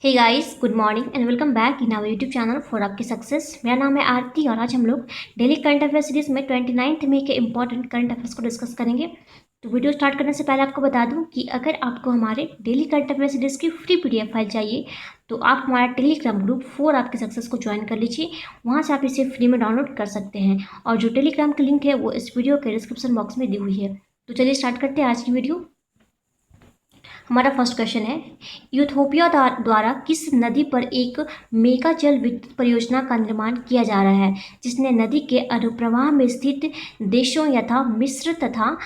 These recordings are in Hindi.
Hey guys, good morning and welcome back in our YouTube channel for आपकी सक्सेस। मेरा नाम है आरती और आज हम लोग डेली करंट अफेयर सीरीज में 29 मई के इंपॉर्टेंट करंट अफेयर्स को डिस्कस करेंगे। तो वीडियो स्टार्ट करने से पहले आपको बता दूं कि अगर आपको हमारे डेली करंट अफेयर सीरीज की फ्री पीडीएफ फाइल चाहिए तो आप हमारा टेलीग्राम ग्रुप फॉर आपकी सक्सेस को ज्वाइन कर लीजिए। वहाँ से आप इसे फ्री में डाउनलोड कर सकते हैं और जो टेलीग्राम की लिंक है वो इस वीडियो के डिस्क्रिप्शन बॉक्स में दी हुई है। तो चलिए स्टार्ट करते हैं आज की वीडियो। हमारा फर्स्ट क्वेश्चन है, यूथोपिया द्वारा किस नदी पर एक मेगा जल विद्युत परियोजना का निर्माण किया जा रहा है जिसने नदी के अनुप्रवाह में स्थित देशों यथा मिस्र तथा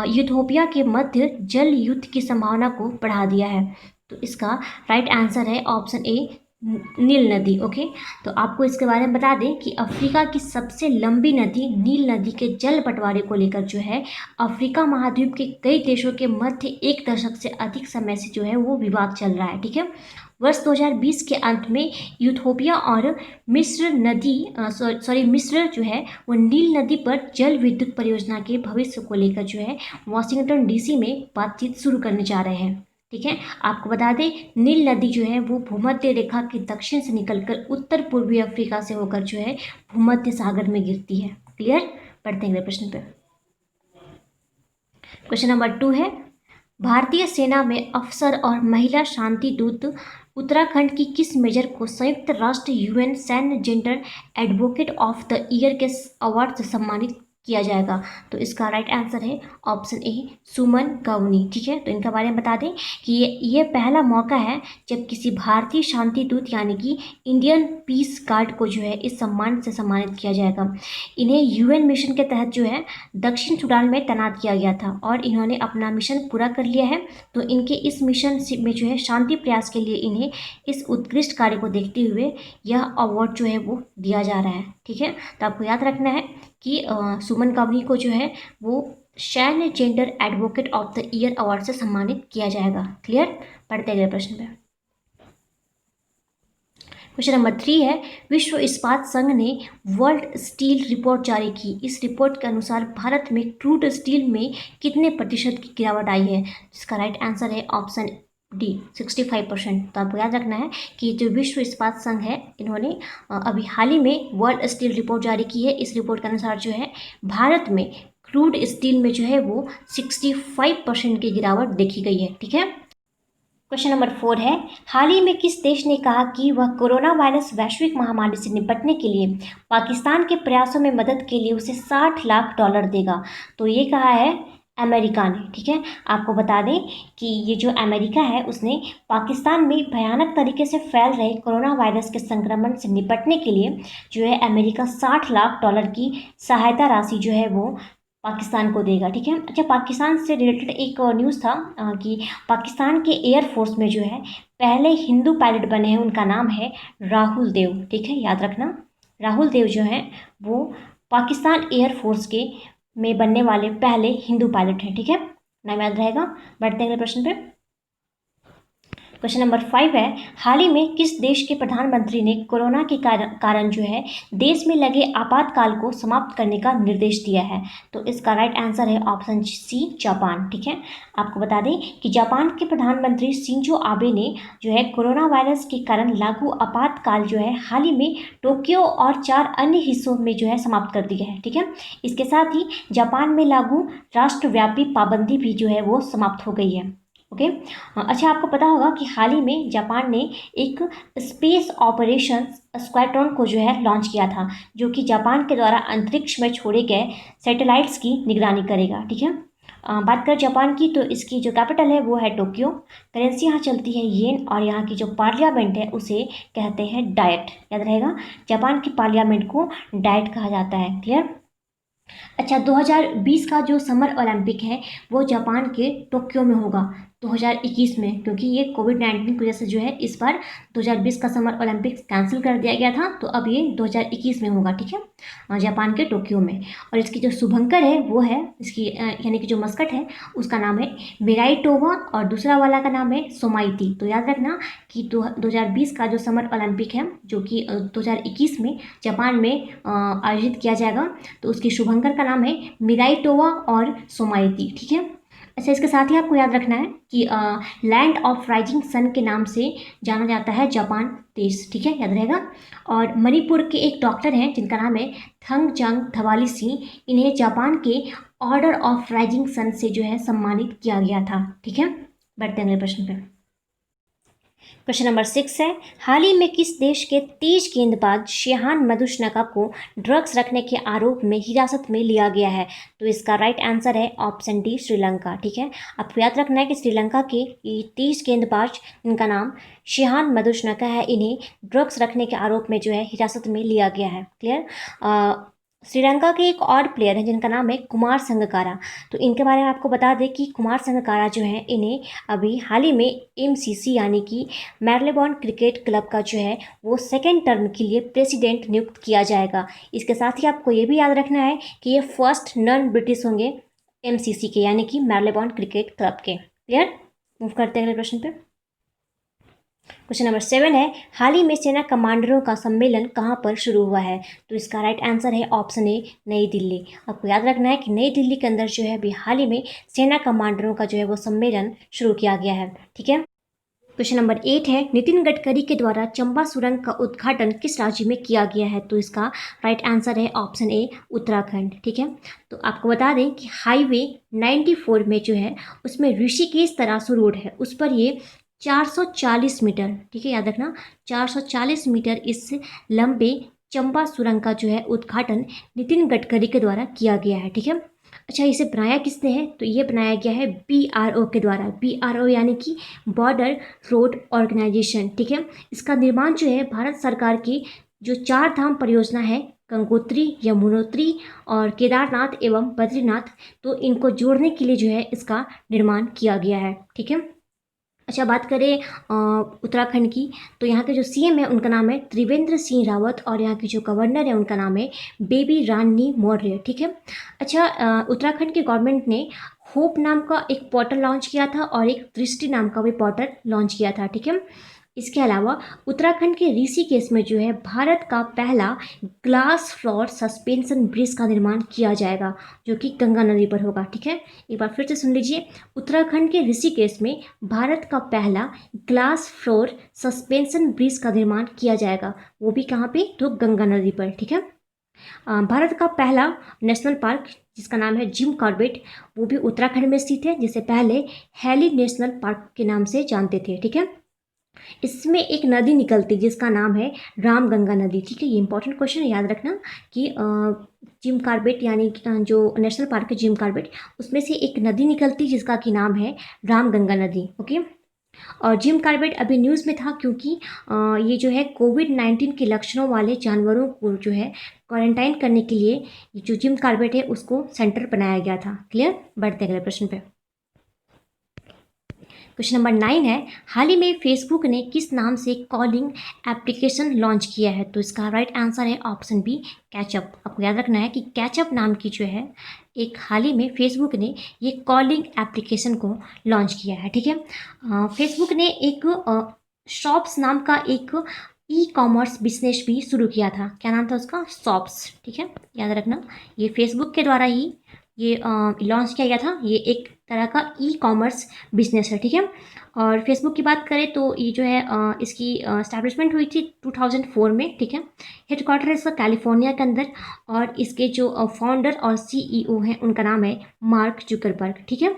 यूथोपिया के मध्य जल युद्ध की संभावना को बढ़ा दिया है। तो इसका राइट आंसर है ऑप्शन ए, नील नदी। ओके, तो आपको इसके बारे में बता दें कि अफ्रीका की सबसे लंबी नदी नील नदी के जल बंटवारे को लेकर जो है अफ्रीका महाद्वीप के कई देशों के मध्य एक दशक से अधिक समय से जो है वो विवाद चल रहा है। ठीक है, वर्ष 2020 के अंत में यूथोपिया और मिस्र जो है वो नील नदी पर जल विद्युत परियोजना के भविष्य को लेकर जो है वॉशिंगटन डीसी में बातचीत शुरू करने जा रहे हैं। ठीक है, आपको बता दें नील नदी जो है वो भूमध्य रेखा के दक्षिण से निकलकर उत्तर पूर्वी अफ्रीका से होकर जो है भूमध्य सागर में गिरती है। क्लियर, पढ़ते हैं अगले प्रश्न पे। क्वेश्चन नंबर 2 है, भारतीय सेना में अफसर और महिला शांति दूत उत्तराखंड की किस मेजर को संयुक्त राष्ट्र यूएन सैन्य gender advocate of the year के अवार्ड से सम्मानित किया जाएगा। तो इसका राइट आंसर है ऑप्शन ए, सुमन गवनी। ठीक है, तो इनके बारे में बता दें कि ये पहला मौका है जब किसी भारतीय शांति दूत यानी कि इंडियन पीस गार्ड को जो है इस सम्मान से सम्मानित किया जाएगा। इन्हें यूएन मिशन के तहत जो है दक्षिण सूडान में तैनात किया गया था और इन्होंने अपना मिशन पूरा कर लिया है। तो इनके इस मिशन में जो है शांति प्रयास के लिए इन्हें इस उत्कृष्ट कार्य को देखते हुए यह अवार्ड जो है वो दिया जा रहा है। ठीक है, तो आपको याद रखना है कि सुमन कावनी को जो है वो सैन्य gender advocate of the year award से सम्मानित किया जाएगा। क्लियर, पढ़ते गए प्रश्न पे। क्वेश्चन नंबर 3 है, विश्व इस्पात संघ ने वर्ल्ड स्टील रिपोर्ट जारी की। इस रिपोर्ट के अनुसार भारत में क्रूड स्टील में कितने प्रतिशत की गिरावट आई है? इसका राइट आंसर है ऑप्शन डी, 65%। तो आपको याद रखना है कि जो विश्व इस्पात संघ है इन्होंने अभी हाल ही में वर्ल्ड स्टील रिपोर्ट जारी की है। इस रिपोर्ट के अनुसार जो है भारत में क्रूड स्टील में जो है वो 65% की गिरावट देखी गई है। ठीक है, क्वेश्चन नंबर 4 है, हाल ही में किस देश ने कहा कि वह कोरोना वायरस वैश्विक महामारी से निपटने के लिए पाकिस्तान के प्रयासों में मदद के लिए उसे $60 लाख देगा? तो ये कहा है अमेरिका ने। ठीक है, आपको बता दें कि ये जो अमेरिका है उसने पाकिस्तान में भयानक तरीके से फैल रहे कोरोना वायरस के संक्रमण से निपटने के लिए जो है अमेरिका $60 लाख की सहायता राशि जो है वो पाकिस्तान को देगा। ठीक है, अच्छा, पाकिस्तान से रिलेटेड एक न्यूज़ था कि पाकिस्तान के एयरफोर्स में जो है पहले हिंदू पायलट बने हैं, उनका नाम है राहुल देव। ठीक है, याद रखना, राहुल देव जो है वो पाकिस्तान एयरफोर्स के में बनने वाले पहले हिंदू पायलट हैं। ठीक है, नाम याद रहेगा। बढ़ते हैं अगले प्रश्न पे। क्वेश्चन नंबर 5 है, हाल ही में किस देश के प्रधानमंत्री ने कोरोना के कारण जो है देश में लगे आपातकाल को समाप्त करने का निर्देश दिया है? तो इसका राइट आंसर है ऑप्शन सी, जापान। ठीक है, आपको बता दें कि जापान के प्रधानमंत्री शिंजो आबे ने जो है कोरोना वायरस के कारण लागू आपातकाल जो है हाल ही में टोक्यो और 4 अन्य हिस्सों में जो है समाप्त कर दिया है। ठीक है, इसके साथ ही जापान में लागू राष्ट्रव्यापी पाबंदी भी जो है वो समाप्त हो गई है। ओके, अच्छा, आपको पता होगा कि हाल ही में जापान ने एक स्पेस ऑपरेशन स्क्वाड्रॉन को जो है लॉन्च किया था जो कि जापान के द्वारा अंतरिक्ष में छोड़े गए सैटेलाइट्स की निगरानी करेगा। ठीक है, बात करें जापान की तो इसकी जो कैपिटल है वो है टोक्यो, करेंसी यहाँ चलती है येन और यहाँ की जो पार्लियामेंट है उसे कहते हैं डायट। याद रहेगा, जापान की पार्लियामेंट को डायट कहा जाता है। क्लियर, अच्छा, 2020 का जो समर ओलंपिक है वो जापान के टोक्यो में होगा 2021 में, क्योंकि ये कोविड-19 की वजह से जो है इस बार 2020 का समर ओलंपिक्स कैंसिल कर दिया गया था। तो अब ये 2021 में होगा। ठीक है, जापान के टोक्यो में। और इसकी जो शुभंकर है वो है इसकी यानी कि जो मस्कट है उसका नाम है मिराइटोवा और दूसरा वाला का नाम है सोमाइती। तो याद रखना कि 2020 का जो समर ओलंपिक है जो कि 2021 में जापान में आयोजित किया जाएगा तो उसकी शुभंकर का नाम है मिराइटोवा और सोमाइती। ठीक है, अच्छा, इसके साथ ही आपको याद रखना है कि लैंड ऑफ राइजिंग सन के नाम से जाना जाता है जापान देश, ठीक है, याद रहेगा। और मणिपुर के एक डॉक्टर हैं जिनका नाम है थंगजांग थवाली सिंह, इन्हें जापान के ऑर्डर ऑफ राइजिंग सन से जो है सम्मानित किया गया था, ठीक है। बढ़ते हैं अगले प्रश्न पे। क्वेश्चन नंबर 6 है, हाल ही में किस देश के तेज गेंदबाज शेहान मधुशनका को ड्रग्स रखने के आरोप में हिरासत में लिया गया है? तो इसका राइट आंसर है ऑप्शन डी, श्रीलंका, ठीक है। आपको याद रखना है कि श्रीलंका के ये तेज गेंदबाज, इनका नाम शेहान मधुशनका है, इन्हें ड्रग्स रखने के आरोप में जो है हिरासत में लिया गया है, क्लियर। श्रीलंका के एक और प्लेयर हैं जिनका नाम है कुमार संगकारा। तो इनके बारे में आपको बता दें कि कुमार संगकारा जो है, इन्हें अभी हाल ही में एमसीसी यानी कि मैरलेबॉर्न क्रिकेट क्लब का जो है वो सेकेंड टर्म के लिए प्रेसिडेंट नियुक्त किया जाएगा। इसके साथ ही आपको ये भी याद रखना है कि ये फर्स्ट नॉन ब्रिटिश होंगे एमसीसी के, यानी कि मैरलेबॉर्न क्रिकेट क्लब के, क्लियर। मूव करते हैं अगले प्रश्न पे। क्वेश्चन नंबर 7 है, हाल ही में सेना कमांडरों का सम्मेलन कहाँ पर शुरू हुआ है? तो इसका राइट आंसर है ऑप्शन ए, नई दिल्ली। आपको याद रखना है कि नई दिल्ली के अंदर जो है अभी हाल ही में सेना कमांडरों का जो है वो सम्मेलन शुरू किया गया है, ठीक है। क्वेश्चन नंबर 8 है, नितिन गडकरी के द्वारा चंबा सुरंग का उद्घाटन किस राज्य में किया गया है? तो इसका राइट आंसर है ऑप्शन ए, उत्तराखंड, ठीक है। तो आपको बता दें कि हाईवे 94 में जो है उसमें ऋषिकेश तरासू रोड है, उस पर ये 440 मीटर, ठीक है, याद रखना 440 मीटर इस लंबे चंबा सुरंग का जो है उद्घाटन नितिन गडकरी के द्वारा किया गया है, ठीक है। अच्छा, इसे बनाया किसने है? तो ये बनाया गया है BRO के द्वारा। BRO यानी कि बॉर्डर रोड ऑर्गेनाइजेशन, ठीक है। इसका निर्माण जो है भारत सरकार की जो 4 धाम परियोजना है, गंगोत्री, यमुनोत्री और केदारनाथ एवं बद्रीनाथ, तो इनको जोड़ने के लिए जो है इसका निर्माण किया गया है, ठीक है। अच्छा, बात करें उत्तराखंड की, तो यहाँ के जो सीएम है उनका नाम है त्रिवेंद्र सिंह रावत और यहाँ की जो गवर्नर है उनका नाम है बेबी रानी मौर्य, ठीक है। अच्छा, उत्तराखंड की गवर्नमेंट ने होप नाम का एक पोर्टल लॉन्च किया था और एक दृष्टि नाम का भी पोर्टल लॉन्च किया था, ठीक है। इसके अलावा उत्तराखंड के ऋषिकेश में जो है भारत का पहला ग्लास फ्लोर सस्पेंशन ब्रिज का निर्माण किया जाएगा, जो कि गंगा नदी पर होगा, ठीक है। एक बार फिर से सुन लीजिए, उत्तराखंड के ऋषिकेश में भारत का पहला ग्लास फ्लोर सस्पेंशन ब्रिज का निर्माण किया जाएगा, वो भी कहाँ पे? तो गंगा नदी पर, ठीक है। भारत का पहला नेशनल पार्क जिसका नाम है जिम कॉर्बेट, वो भी उत्तराखंड में स्थित है, जिसे पहले हैली नेशनल पार्क के नाम से जानते थे, ठीक है। इसमें एक नदी निकलती जिसका नाम है रामगंगा नदी, ठीक है। ये इंपॉर्टेंट क्वेश्चन है, याद रखना कि जिम कॉर्बेट यानी जो नेशनल पार्क है जिम कॉर्बेट, उसमें से एक नदी निकलती जिसका कि नाम है रामगंगा नदी, ओके। और जिम कॉर्बेट अभी न्यूज़ में था क्योंकि ये जो है कोविड-19 के लक्षणों वाले जानवरों को जो है क्वारंटाइन करने के लिए जो जिम कॉर्बेट है उसको सेंटर बनाया गया था, क्लियर। बढ़ते अगले प्रश्न पे। क्वेश्चन नंबर 9 है, हाल ही में फेसबुक ने किस नाम से कॉलिंग एप्लीकेशन लॉन्च किया है? तो इसका राइट आंसर है ऑप्शन बी, कैचअप। आपको याद रखना है कि कैचअप नाम की जो है एक हाल ही में फेसबुक ने ये कॉलिंग एप्लीकेशन को लॉन्च किया है, ठीक है। फेसबुक ने एक शॉप्स नाम का एक ई-कॉमर्स बिजनेस भी शुरू किया था। क्या नाम था उसका? शॉप्स, ठीक है, याद रखना। ये फेसबुक के द्वारा ही ये लॉन्च किया गया था। ये एक तरह का ई-कॉमर्स बिजनेस है, ठीक है। और फेसबुक की बात करें तो ये जो है इसकी एस्टैब्लिशमेंट हुई थी 2004 में, ठीक है। हेडक्वार्टर है इसका कैलिफोर्निया के अंदर और इसके जो फाउंडर और CEO हैं उनका नाम है मार्क जुकरबर्ग, ठीक है।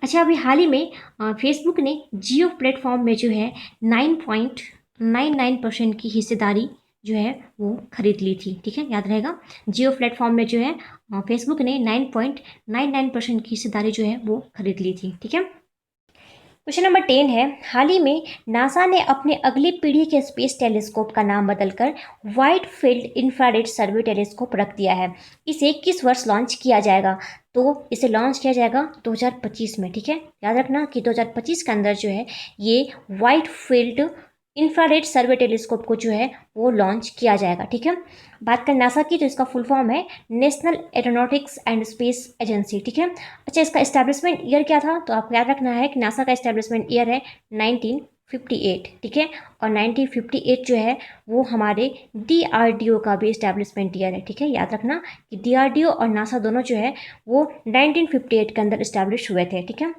अच्छा, अभी हाल ही में फेसबुक ने जियो प्लेटफॉर्म में जो है 9.99% की हिस्सेदारी जो है वो खरीद ली थी, ठीक है, याद रहेगा। जियो प्लेटफॉर्म में जो है फेसबुक ने 9.99% की हिस्सेदारी जो है वो खरीद ली थी, ठीक है। क्वेश्चन नंबर 10 है, हाल ही में नासा ने अपने अगली पीढ़ी के स्पेस टेलीस्कोप का नाम बदलकर वाइड फील्ड इंफ्रारेड सर्वे टेलीस्कोप रख दिया है। इसे किस वर्ष लॉन्च किया जाएगा? तो इसे लॉन्च किया जाएगा 2025 में, ठीक है। याद रखना कि 2025 के अंदर जो है ये वाइड फील्ड इंफ्रारेड सर्वे टेलीस्कोप को जो है वो लॉन्च किया जाएगा, ठीक है। बात करें नासा की तो इसका फुल फॉर्म है national aeronautics and space agency, ठीक है। अच्छा, इसका एस्टैब्लिशमेंट ईयर क्या था? तो आपको याद रखना है कि नासा का एस्टैब्लिशमेंट ईयर है 19 1958, ठीक है। और 1958 जो है वो हमारे DRDO का भी इस्टेब्लिशमेंट ईयर है, ठीक है। याद रखना कि DRDO और नासा दोनों जो है वो 1958 के अंदर इस्टेब्लिश हुए थे, ठीक है।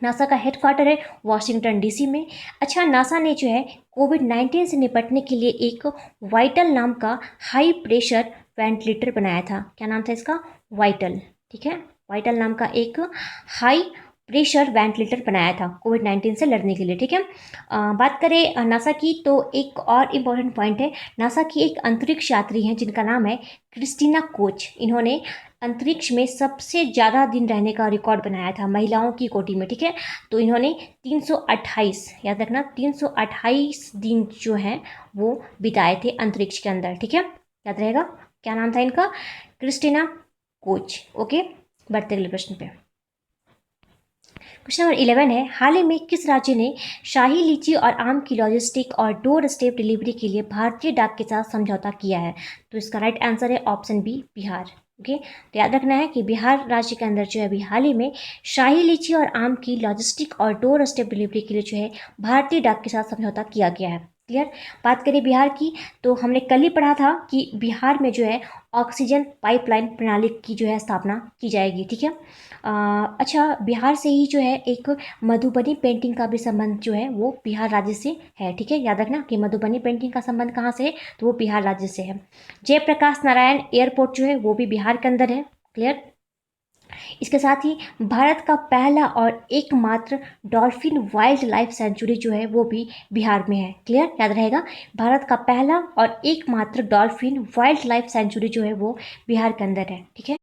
नासा का हेडक्वार्टर है वॉशिंगटन DC में। अच्छा, नासा ने जो है कोविड-19 से निपटने के लिए एक वाइटल नाम का हाई प्रेशर वेंटिलेटर बनाया था। क्या नाम था इसका? वाइटल, ठीक है। वाइटल नाम का एक हाई प्रेशर वेंटिलेटर बनाया था कोविड-19 से लड़ने के लिए, ठीक है। बात करें नासा की, तो एक और इम्पोर्टेंट पॉइंट है, नासा की एक अंतरिक्ष यात्री हैं जिनका नाम है क्रिस्टीना कोच। इन्होंने अंतरिक्ष में सबसे ज़्यादा दिन रहने का रिकॉर्ड बनाया था महिलाओं की कोटि में, ठीक है। तो इन्होंने 328, याद रखना, 328 दिन जो है वो बिताए थे अंतरिक्ष के अंदर, ठीक है। याद रहेगा क्या नाम था इनका? Christina Koch. ओके, बढ़ते अगले प्रश्न पे। क्वेश्चन नंबर 11 है, हाल ही में किस राज्य ने शाही लीची और आम की लॉजिस्टिक और डोर स्टेप डिलीवरी के लिए भारतीय डाक के साथ समझौता किया है? तो इसका राइट आंसर है ऑप्शन बी, बिहार। ओके, तो याद रखना है कि बिहार राज्य के अंदर जो है अभी हाल ही में शाही लीची और आम की लॉजिस्टिक और डोर स्टेप डिलीवरी के लिए जो है भारतीय डाक के साथ समझौता किया गया है। क्लियर। बात करें बिहार की, तो हमने कल ही पढ़ा था कि बिहार में जो है ऑक्सीजन पाइपलाइन प्रणाली की जो है स्थापना की जाएगी, ठीक है। अच्छा, बिहार से ही जो है एक मधुबनी पेंटिंग का भी संबंध जो है वो बिहार राज्य से है, ठीक है। याद रखना कि मधुबनी पेंटिंग का संबंध कहाँ से है, तो वो बिहार राज्य से है। जयप्रकाश नारायण एयरपोर्ट जो है वो भी बिहार के अंदर है। क्लियर। इसके साथ ही भारत का पहला और एकमात्र डॉल्फिन वाइल्ड लाइफ सेंचुरी जो है वो भी बिहार में है। क्लियर, याद रहेगा, भारत का पहला और एकमात्र डॉल्फिन वाइल्ड लाइफ सेंचुरी जो है वो बिहार के अंदर है, ठीक है।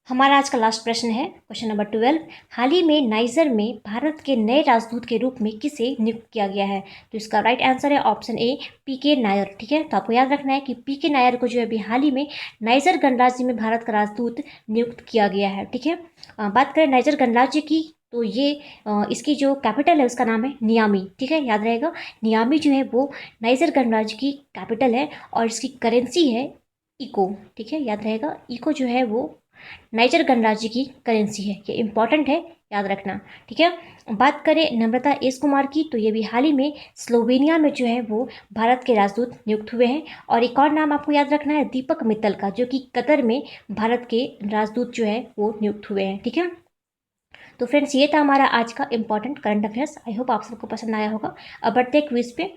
हमारा आज का लास्ट प्रश्न है क्वेश्चन नंबर 12। हाल ही में नाइजर में भारत के नए राजदूत के रूप में किसे नियुक्त किया गया है? तो इसका राइट आंसर है ऑप्शन ए, PK नायर, ठीक है। तो आपको याद रखना है कि PK नायर को जो है अभी हाल ही में नाइजर गणराज्य में भारत का राजदूत नियुक्त किया गया है, ठीक है। बात करें नाइजर गणराज्य की, तो ये इसकी जो कैपिटल है उसका नाम है नियामी, ठीक है। याद रहेगा, नियामी जो है वो नाइजर गणराज्य की कैपिटल है और इसकी करेंसी है इको, ठीक है। याद रहेगा, इको जो है वो नाइजर गणराज्य की करेंसी है। ये इंपॉर्टेंट है, याद रखना, ठीक है। बात करें नम्रता एस कुमार की, तो ये भी हाल ही में स्लोवेनिया में जो है वो भारत के राजदूत नियुक्त हुए हैं। और एक और नाम आपको याद रखना है दीपक मित्तल का, जो कि कतर में भारत के राजदूत जो है वो नियुक्त हुए हैं, ठीक है। तो फ्रेंड्स, ये था हमारा आज का important current affairs. I hope आप सबको पसंद आया होगा। अब बढ़ते क्विज पे।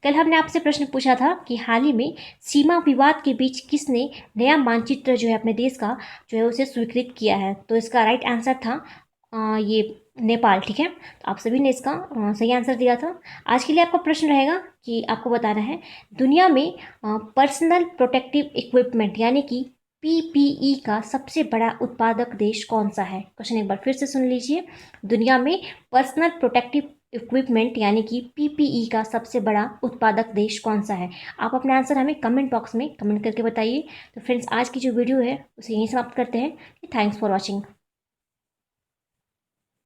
कल हमने आपसे प्रश्न पूछा था कि हाल ही में सीमा विवाद के बीच किसने नया मानचित्र जो है अपने देश का जो है उसे स्वीकृत किया है? तो इसका राइट आंसर था ये नेपाल, ठीक है। तो आप सभी ने इसका सही आंसर दिया था। आज के लिए आपका प्रश्न रहेगा कि आपको बताना है दुनिया में पर्सनल प्रोटेक्टिव इक्विपमेंट यानी कि PPE का सबसे बड़ा उत्पादक देश कौन सा है? क्वेश्चन एक बार फिर से सुन लीजिए। दुनिया में पर्सनल प्रोटेक्टिव इक्विपमेंट यानी कि PPE का सबसे बड़ा उत्पादक देश कौन सा है? आप अपना आंसर हमें कमेंट बॉक्स में कमेंट करके बताइए। तो फ्रेंड्स, आज की जो वीडियो है उसे यहीं समाप्त करते हैं। Thanks for watching.